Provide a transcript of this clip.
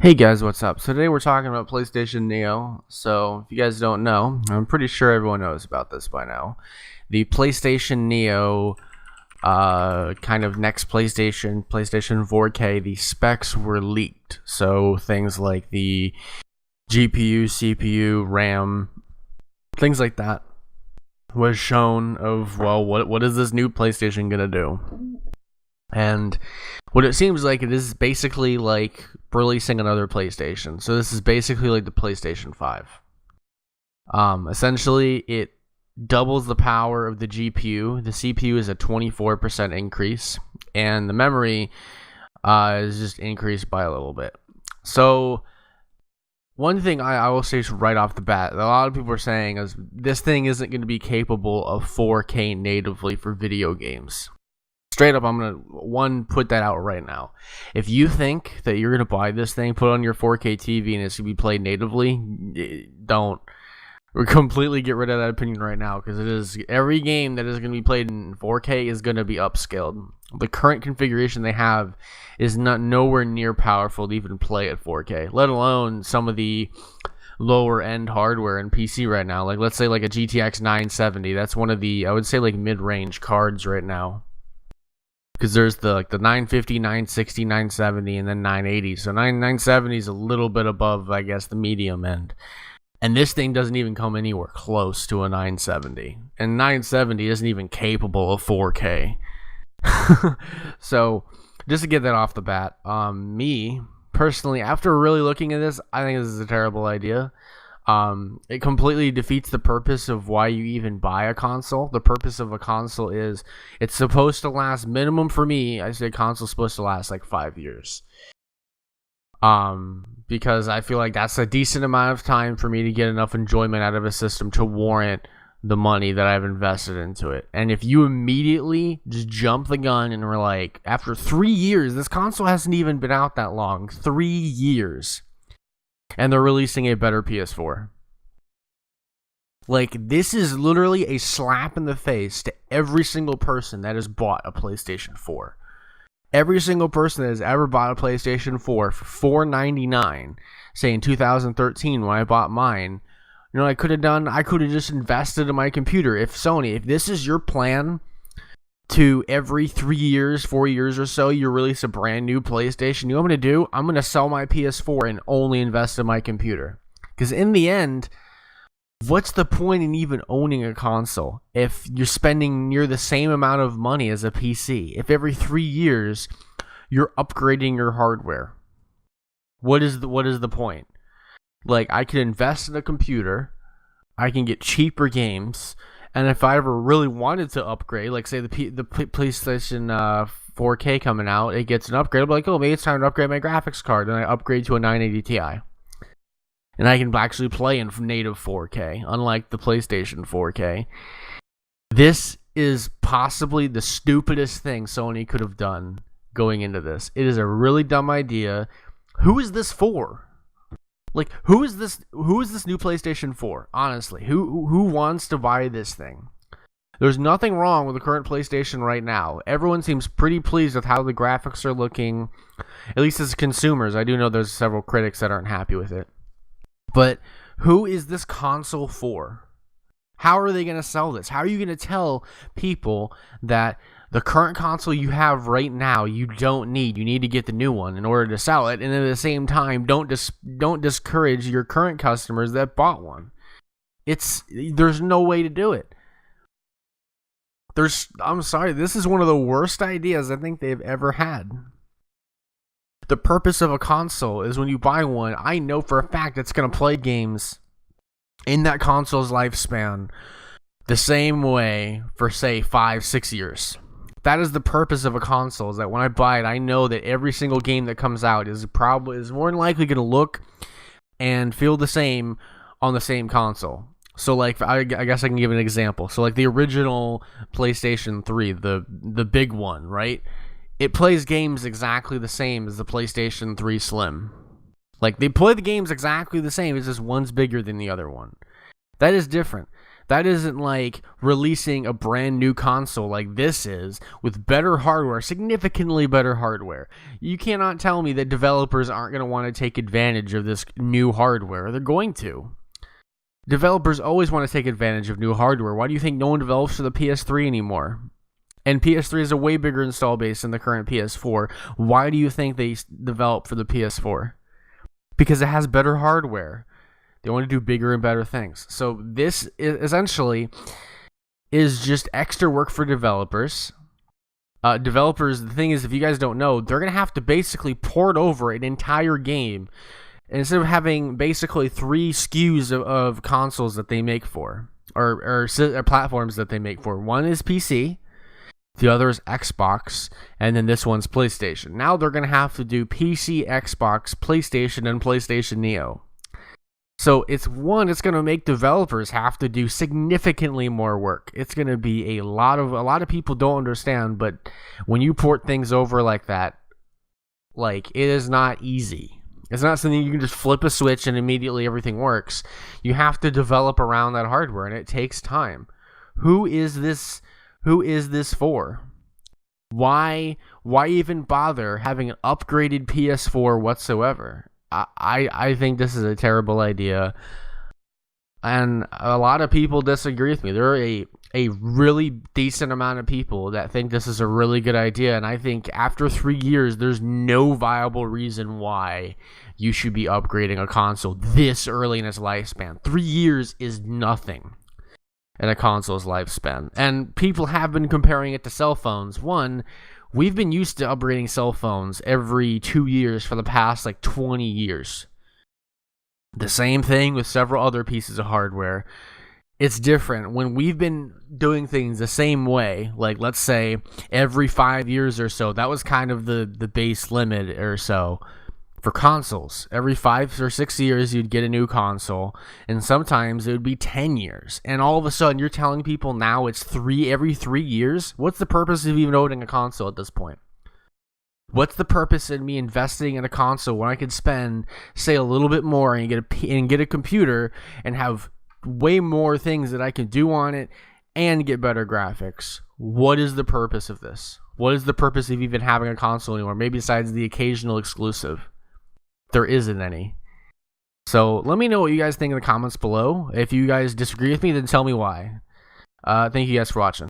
Hey guys, what's up? So today we're talking about PlayStation Neo. So if you guys don't know, I'm pretty sure everyone knows about this by now. The PlayStation Neo, kind of next PlayStation 4K, the specs were leaked. So things like the GPU, CPU, RAM, things like that was shown of, well, what is this new PlayStation gonna do? And what it seems like, it is basically like releasing another PlayStation. So this is basically like the PlayStation 5. Essentially, it doubles the power of the GPU. The CPU is a 24% increase, and the memory is just increased by a little bit. So one thing I will say right off the bat, that a lot of people are saying is this thing isn't going to be capable of 4K natively for video games. Straight up, I'm going to put that out right now. If you think that you're going to buy this thing, put on your 4K TV, and it's going to be played natively, don't. We're completely get rid of that opinion right now, because it is every game that is going to be played in 4K is going to be upscaled. The current configuration they have is nowhere near powerful to even play at 4K, let alone some of the lower end hardware in PC right now. Like, let's say like a GTX 970. That's one of the, I would say, like mid-range cards right now. Because there's the 950, 960, 970, and then 980. So 970 is a little bit above, I guess, the medium end. And this thing doesn't even come anywhere close to a 970. And 970 isn't even capable of 4K. So, just to get that off the bat, me, personally, after really looking at this, I think this is a terrible idea. It completely defeats the purpose of why you even buy a console. The purpose of a console is it's supposed to last, minimum for me, I say a console's supposed to last like 5 years. Because I feel like that's a decent amount of time for me to get enough enjoyment out of a system to warrant the money that I've invested into it. And if you immediately just jump the gun and we're like, after 3 years, this console hasn't even been out that long, 3 years. And they're releasing a better PS4. Like, this is literally a slap in the face to every single person that has bought a PlayStation 4. Every single person that has ever bought a PlayStation 4 for $499, say in 2013 when I bought mine, you know what I could have done? I could have just invested in my computer. If Sony, if this is your plan to every 3 years, 4 years or so, you release a brand new PlayStation, you know what I'm going to do? I'm going to sell my PS4 and only invest in my computer. Because in the end, what's the point in even owning a console if you're spending near the same amount of money as a PC? If every 3 years you're upgrading your hardware, what is the point? Like, I could invest in a computer, I can get cheaper games, and if I ever really wanted to upgrade, like say the PlayStation 4K coming out, it gets an upgrade. I'll be like, oh, maybe it's time to upgrade my graphics card, and I upgrade to a 980 Ti. And I can actually play in native 4K, unlike the PlayStation 4K. This is possibly the stupidest thing Sony could have done going into this. It is a really dumb idea. Who is this for? Like, who is this new PlayStation 4? Honestly, who wants to buy this thing? There's nothing wrong with the current PlayStation right now. Everyone seems pretty pleased with how the graphics are looking, at least as consumers. I do know there's several critics that aren't happy with it. But who is this console for? How are they going to sell this? How are you going to tell people that the current console you have right now you don't need? You need to get the new one in order to sell it, and at the same time, don't discourage your current customers that bought one. There's no way to do it. I'm sorry, this is one of the worst ideas I think they've ever had. The purpose of a console is when you buy one, I know for a fact it's going to play games in that console's lifespan the same way for, say, 5-6 years. That is the purpose of a console, is that when I buy it, I know that every single game that comes out is more than likely going to look and feel the same on the same console. So, like, I guess I can give an example. So, like, the original PlayStation 3, the big one, right? It plays games exactly the same as the PlayStation 3 Slim. Like, they play the games exactly the same, it's just one's bigger than the other one. That is different. That isn't like releasing a brand new console like this is with better hardware, significantly better hardware. You cannot tell me that developers aren't going to want to take advantage of this new hardware. They're going to. Developers always want to take advantage of new hardware. Why do you think no one develops for the PS3 anymore? And PS3 is a way bigger install base than the current PS4. Why do you think they develop for the PS4? Because it has better hardware. They want to do bigger and better things. So this is essentially is just extra work for developers. Developers, the thing is, if you guys don't know, they're going to have to basically port over an entire game. Instead of having basically 3 SKUs of consoles that they make for, or platforms that they make for. One is PC, the other is Xbox, and then this one's PlayStation. Now they're going to have to do PC, Xbox, PlayStation, and PlayStation Neo. So it's going to make developers have to do significantly more work. It's going to be a lot of people don't understand, but when you port things over like that, like, it is not easy. It's not something you can just flip a switch and immediately everything works. You have to develop around that hardware, and it takes time. Who is this for? Why even bother having an upgraded PS4 whatsoever? I think this is a terrible idea, and a lot of people disagree with me. There are a really decent amount of people that think this is a really good idea, and I think after 3 years, there's no viable reason why you should be upgrading a console this early in its lifespan. 3 years is nothing in a console's lifespan, and people have been comparing it to cell phones. One, we've been used to upgrading cell phones every 2 years for the past 20 years. The same thing with several other pieces of hardware. It's different when we've been doing things the same way, like let's say every 5 years or so. That was kind of the base limit or so for consoles. Every 5 or 6 years you'd get a new console, and sometimes it would be 10 years. And all of a sudden you're telling people now it's every 3 years? What's the purpose of even owning a console at this point? What's the purpose in me investing in a console when I could spend, say, a little bit more and get a computer and have way more things that I can do on it and get better graphics? What is the purpose of this? What is the purpose of even having a console anymore? Maybe besides the occasional exclusive. There isn't any. So let me know what you guys think in the comments below. If you guys disagree with me, then tell me why. Thank you guys for watching.